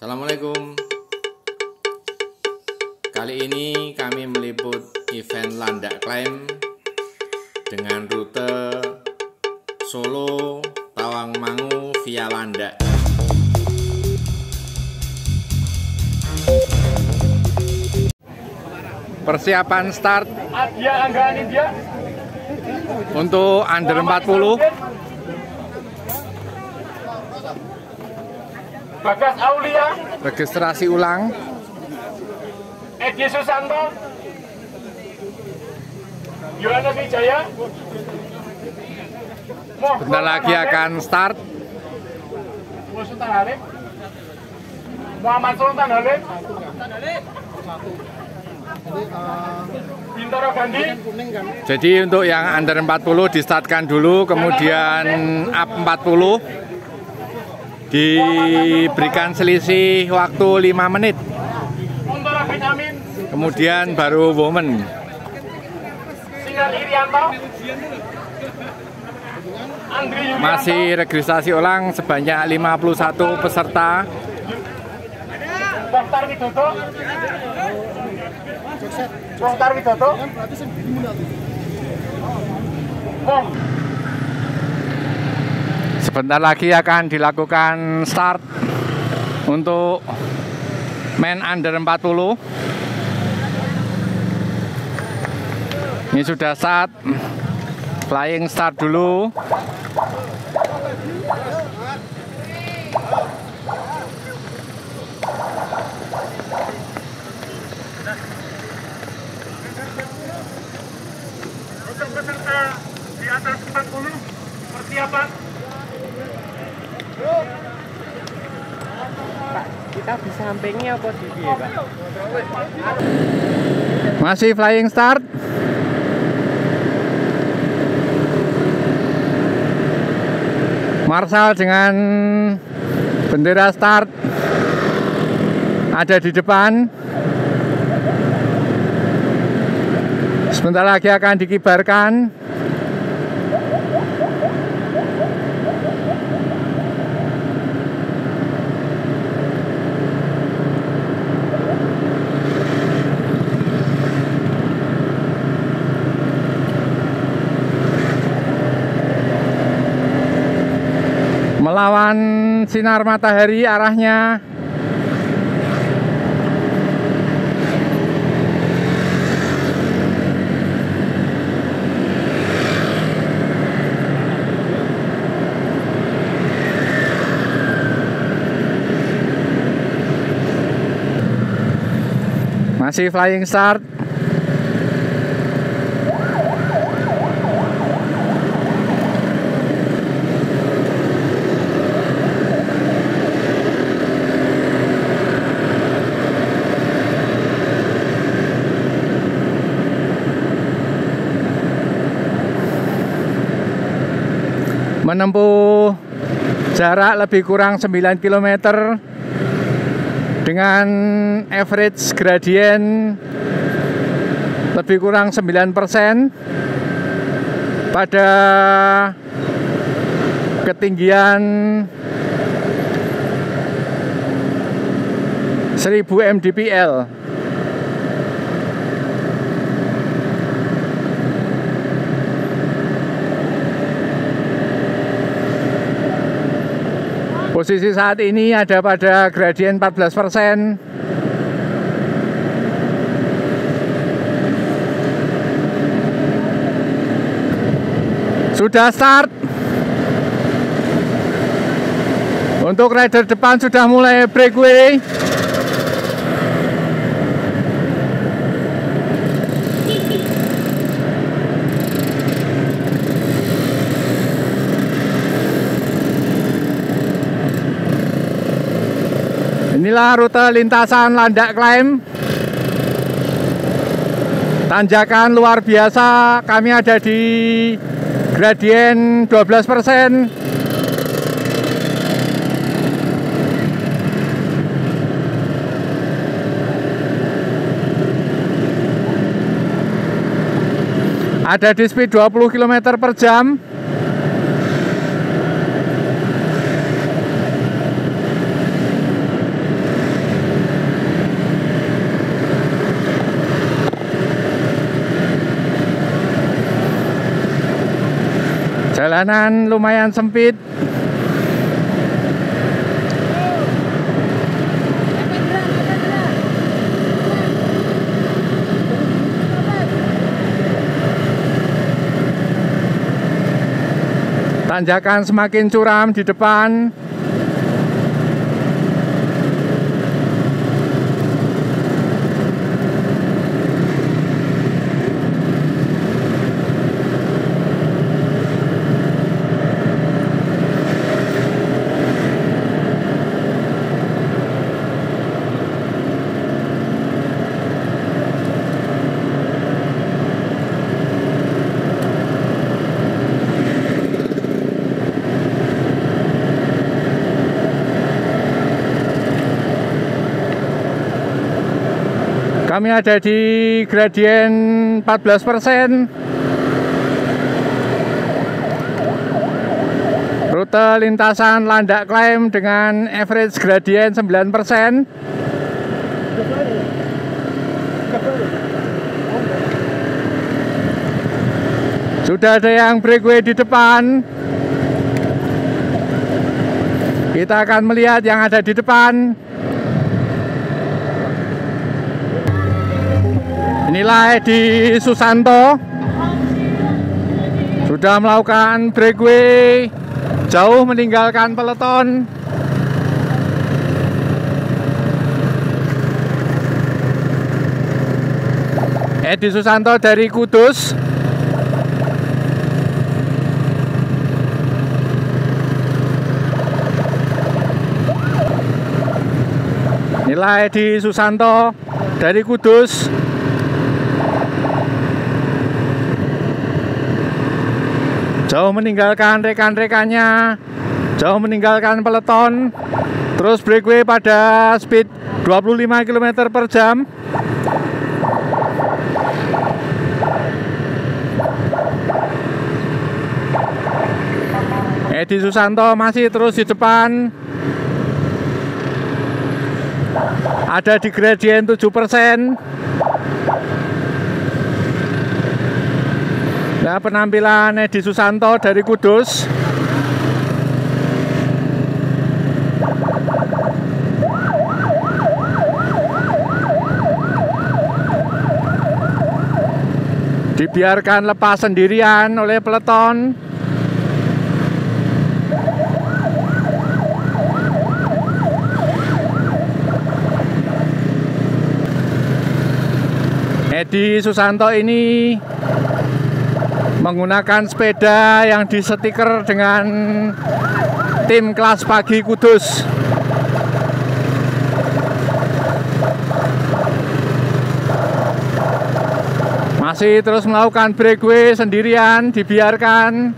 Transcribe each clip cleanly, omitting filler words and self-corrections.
Assalamualaikum. Kali ini kami meliput event Landak Climb dengan rute Solo Tawangmangu via Landak. Persiapan start untuk under 40. Bagas Aulia, Registrasi ulang. Edi Susanto, Yohanes Wijaya, Bentar lagi akan start. Muhammad Sultan Halim, Bintoro Gandhi. Jadi untuk yang under 40 distartkan dulu, kemudian up 40 diberikan selisih waktu 5 menit. Kuntoro Benyamin, Kemudian baru woman. Sinar Irianto, Andri Yulianto, Masih registrasi ulang sebanyak 51 peserta. Mokhtar Widodo, Mokhtar Widodo, Sebentar lagi akan dilakukan start untuk men under 40. Ini sudah start. Flying start dulu. untuk peserta di atas 40 persiapan. Pak, kita bisa sampingnya apa di sini, Pak? Masih flying start. Marshal dengan bendera start ada di depan. Sebentar lagi akan dikibarkan. Melawan sinar matahari arahnya. Masih flying start. Menempuh jarak lebih kurang 9 km dengan average gradient lebih kurang 9% pada ketinggian 1000 mdpl. Posisi saat ini ada pada gradien 14%. Sudah start. Untuk rider depan sudah mulai breakaway. Inilah rute lintasan Landak Climb. Tanjakan luar biasa, kami ada di gradien 12%. Ada di speed 20 km per jam. Jalanan lumayan sempit. Tanjakan semakin curam di depan. Kami ada di gradien 14%. Rute lintasan Landak Klaim dengan average gradien 9%. Sudah ada yang breakaway di depan. Kita akan melihat yang ada di depan. Inilah Edi Susanto, sudah melakukan breakaway jauh meninggalkan peloton. Edi Susanto dari Kudus. Inilah Edi Susanto dari Kudus. Jauh meninggalkan rekan-rekannya, jauh meninggalkan peloton, terus breakaway pada speed 25 km per jam. Edi Susanto masih terus di depan, ada di gradien 7%. Nah, penampilan Edi Susanto dari Kudus. Dibiarkan lepas sendirian oleh peloton. Edi Susanto ini menggunakan sepeda yang distiker dengan tim kelas pagi Kudus. Masih terus melakukan breakaway sendirian, dibiarkan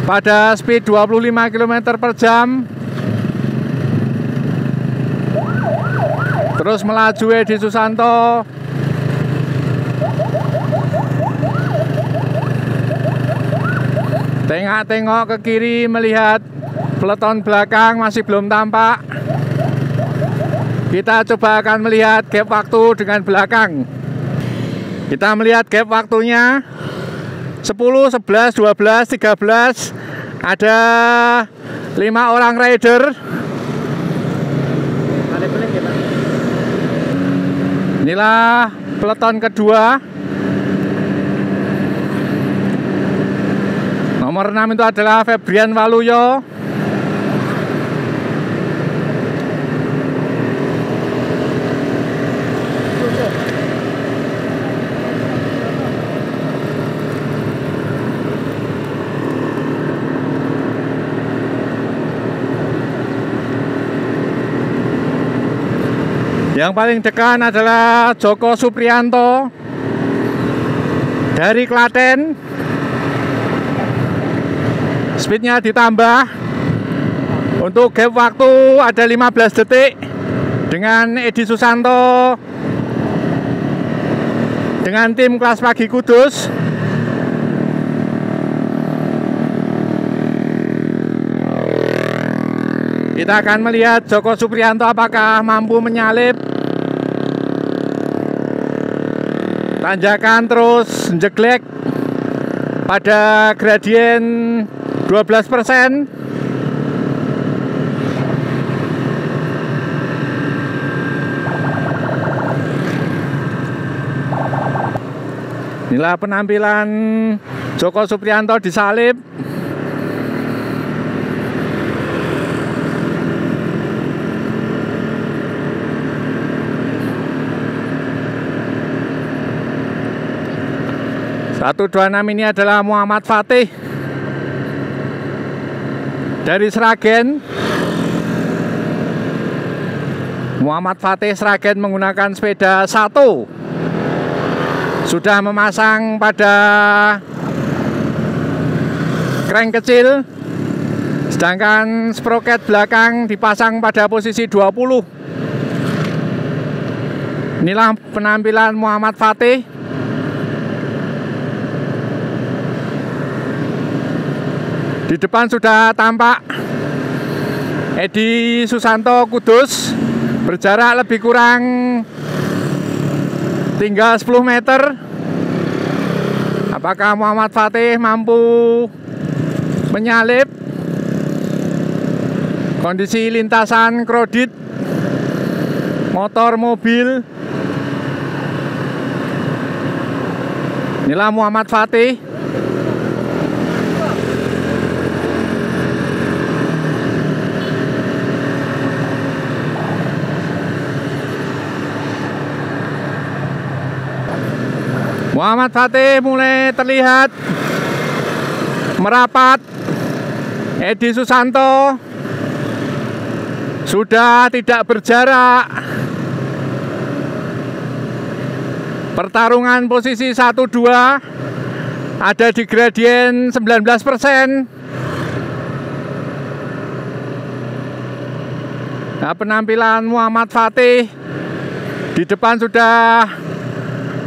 pada speed 25 km per jam. Terus melaju Edi Susanto. Tengok-tengok ke kiri melihat peloton belakang masih belum tampak. Kita coba akan melihat gap waktu dengan belakang. Kita melihat gap waktunya 10, 11, 12, 13. Ada 5 orang rider. Inilah peloton kedua. Nomor 6 itu adalah Febrian Waluyo. Yang paling dekat adalah Joko Supriyanto dari Klaten. Speednya ditambah. Untuk gap waktu ada 15 detik dengan Edi Susanto dengan tim kelas pagi Kudus. Kita akan melihat Joko Supriyanto apakah mampu menyalip. Tanjakan terus jeglek pada gradien 12%. Inilah penampilan Joko Supriyanto di salib. Satu 26 ini adalah Muhammad Fatih dari Sragen. Muhammad Fatih Sragen menggunakan sepeda 1. Sudah memasang pada crank kecil, sedangkan sproket belakang dipasang pada posisi 20. Inilah penampilan Muhammad Fatih. Di depan sudah tampak Edi Susanto Kudus, berjarak lebih kurang tinggal 10 meter. Apakah Muhammad Fatih mampu menyalip? Kondisi lintasan krodit, motor, mobil. Inilah Muhammad Fatih. Muhammad Fatih mulai terlihat merapat. Edi Susanto sudah tidak berjarak. Pertarungan posisi 1-2 ada di gradien 19%. Nah, penampilan Muhammad Fatih di depan sudah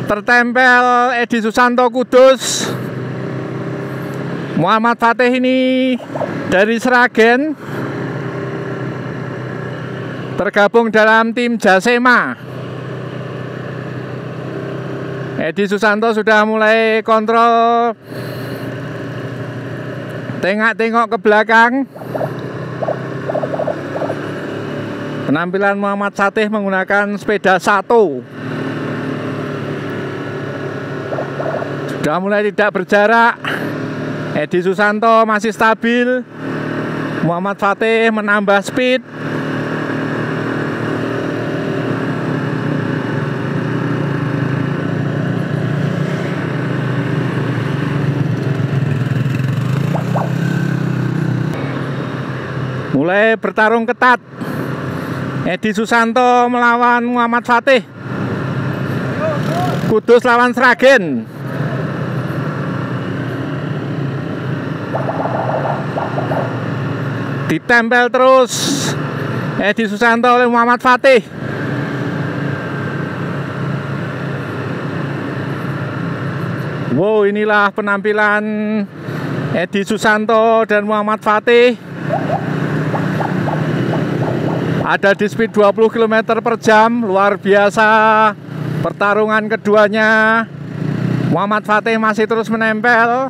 tertempel Edi Susanto Kudus. Muhammad Fatih ini dari Sragen, tergabung dalam tim Jasema. Edi Susanto sudah mulai kontrol, tengok-tengok ke belakang. Penampilan Muhammad Fatih menggunakan sepeda 1. Sudah mulai tidak berjarak. Edi Susanto masih stabil. Muhammad Fatih menambah speed. Mulai bertarung ketat. Edi Susanto melawan Muhammad Fatih. Kudus lawan Sragen. Ditempel terus Edi Susanto oleh Muhammad Fatih. Wow, inilah penampilan Edi Susanto dan Muhammad Fatih. Ada di speed 20 km per jam. Luar biasa pertarungan keduanya. Muhammad Fatih masih terus menempel.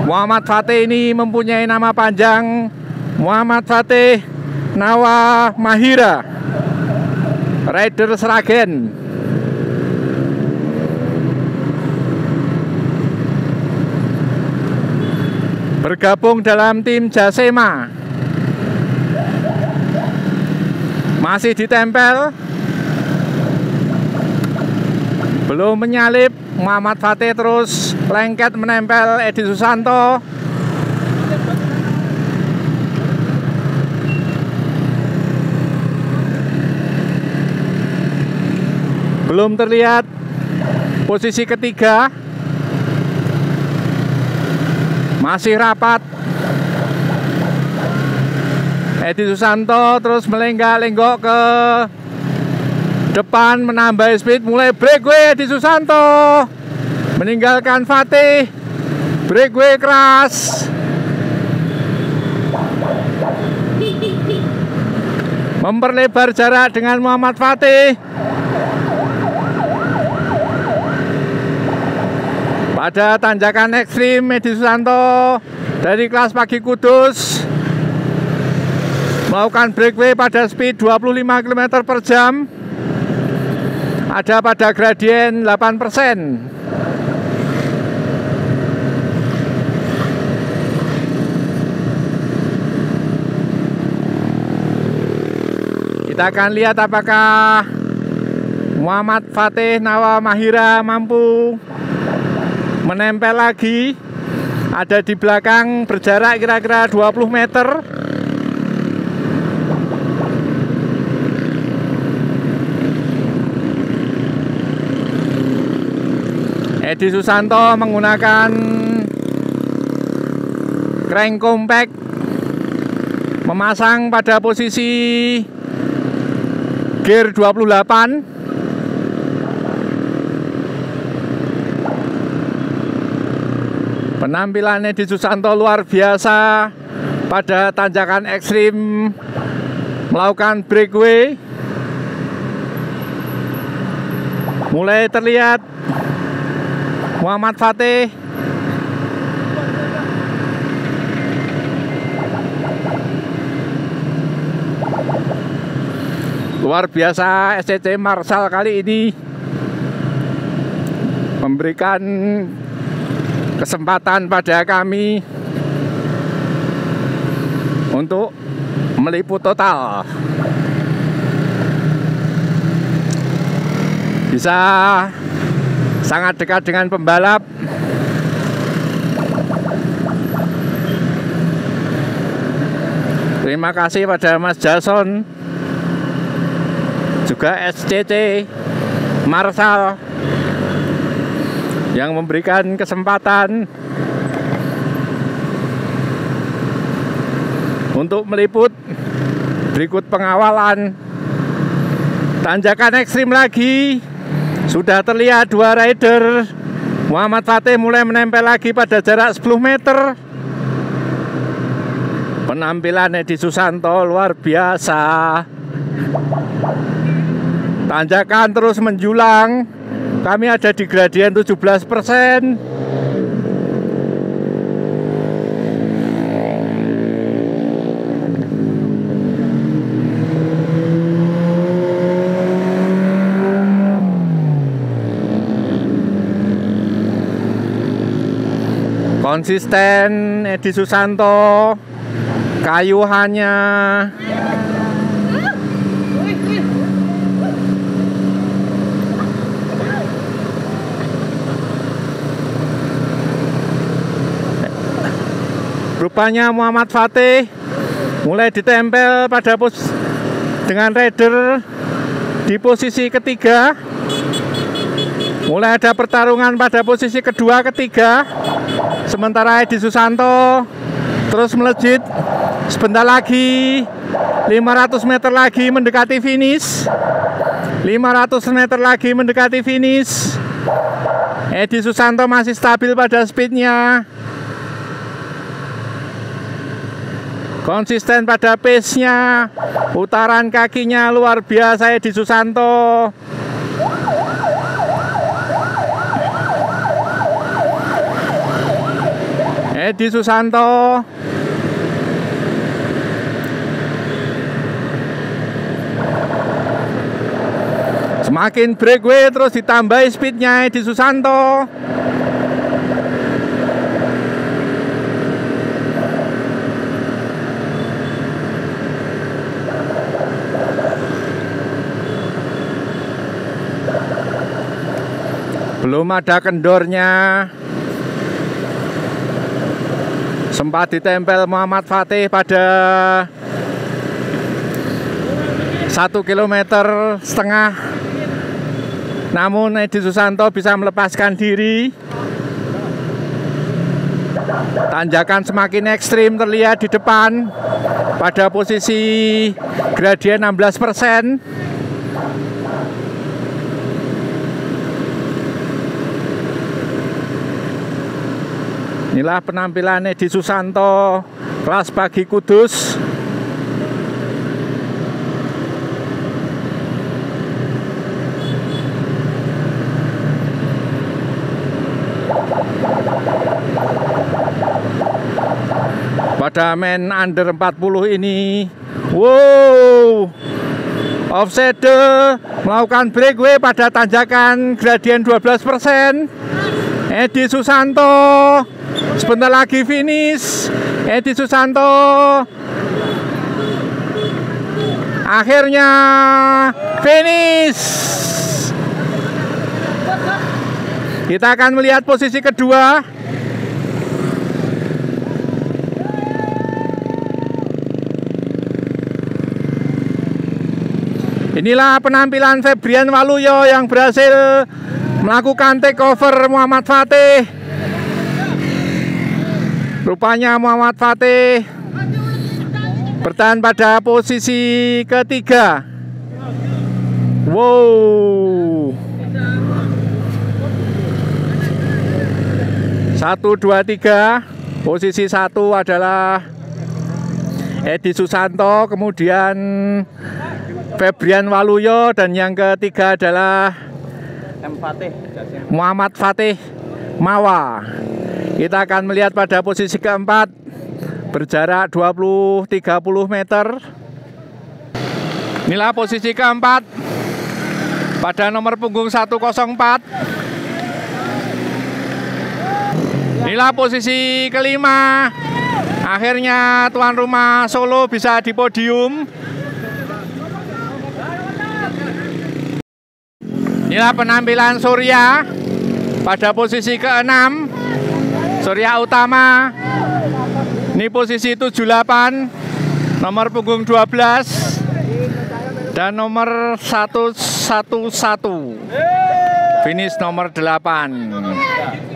Muhammad Fatih ini mempunyai nama panjang Muhammad Fatih Nawa Mahira, rider Sragen. Bergabung dalam tim Jasema. Masih ditempel, belum menyalip. Muhammad Fatih terus lengket menempel Edi Susanto. Belum terlihat posisi ketiga. Masih rapat. Edi Susanto terus melenggak-lenggok ke depan, menambah speed. Mulai breakaway Edi Susanto meninggalkan Fatih. Breakaway keras. memperlebar jarak dengan Muhammad Fatih. Pada tanjakan ekstrim, Edi Susanto dari kelas pagi Kudus melakukan breakaway pada speed 25 km per jam. Ada pada gradien 8%. Kita akan lihat apakah Muhammad Fatih Nawa Mahira mampu menempel lagi. Ada di belakang berjarak kira-kira 20 meter. Edi Susanto menggunakan crank compact, memasang pada posisi gear 28. Penampilan Edi Susanto luar biasa pada tanjakan ekstrim, melakukan breakaway. Mulai terlihat Muhammad Fatih luar biasa. SCC Marshall kali ini memberikan kesempatan pada kami untuk meliput total. Bisa sangat dekat dengan pembalap. Terima kasih pada Mas Jason, juga SCC Marshall yang memberikan kesempatan untuk meliput berikut pengawalan. Tanjakan ekstrim lagi, sudah terlihat dua rider. Muhammad Fatih mulai menempel lagi pada jarak 10 meter. Penampilan Edi Susanto luar biasa. Tanjakan terus menjulang. Kami ada di gradien 17%. Konsisten Edi Susanto, kayuhannya. Rupanya Muhammad Fatih mulai ditempel pada dengan rider di posisi ketiga. Mulai ada pertarungan pada posisi kedua, ketiga. Sementara Edi Susanto terus melejit. Sebentar lagi 500 meter lagi mendekati finish. 500 meter lagi mendekati finish. Edi Susanto masih stabil pada speednya. Konsisten pada pace-nya. Putaran kakinya luar biasa Edi Susanto. Edi Susanto semakin breakaway, terus ditambah speednya Edi Susanto. Belum ada kendornya. Sempat ditempel Muhammad Fatih pada 1,5 km. Namun Edi Susanto bisa melepaskan diri. Tanjakan semakin ekstrim terlihat di depan pada posisi gradien 16%. Inilah penampilan Edi Susanto, kelas pagi Kudus. pada men under 40 ini. Wow, offset melakukan breakaway pada tanjakan gradien 12%. Edi Susanto sebentar lagi finish. Edi Susanto akhirnya finish. Kita akan melihat posisi kedua. Inilah penampilan Febrian Waluyo yang berhasil melakukan takeover Muhammad Fatih. Rupanya Muhammad Fatih bertahan pada posisi ketiga. Wow. 1, 2, 3. Posisi 1 adalah Edi Susanto, kemudian Febrian Waluyo, dan yang ketiga adalah Muhammad Fatih Mawa. Kita akan melihat pada posisi keempat berjarak 20-30 meter. Inilah posisi keempat pada nomor punggung 104. Inilah posisi kelima. Akhirnya tuan rumah Solo bisa di podium. Inilah penampilan Surya pada posisi ke-6. Surya Utama. Ini posisi 78. Nomor punggung 12. Dan nomor 111. Finish nomor 8.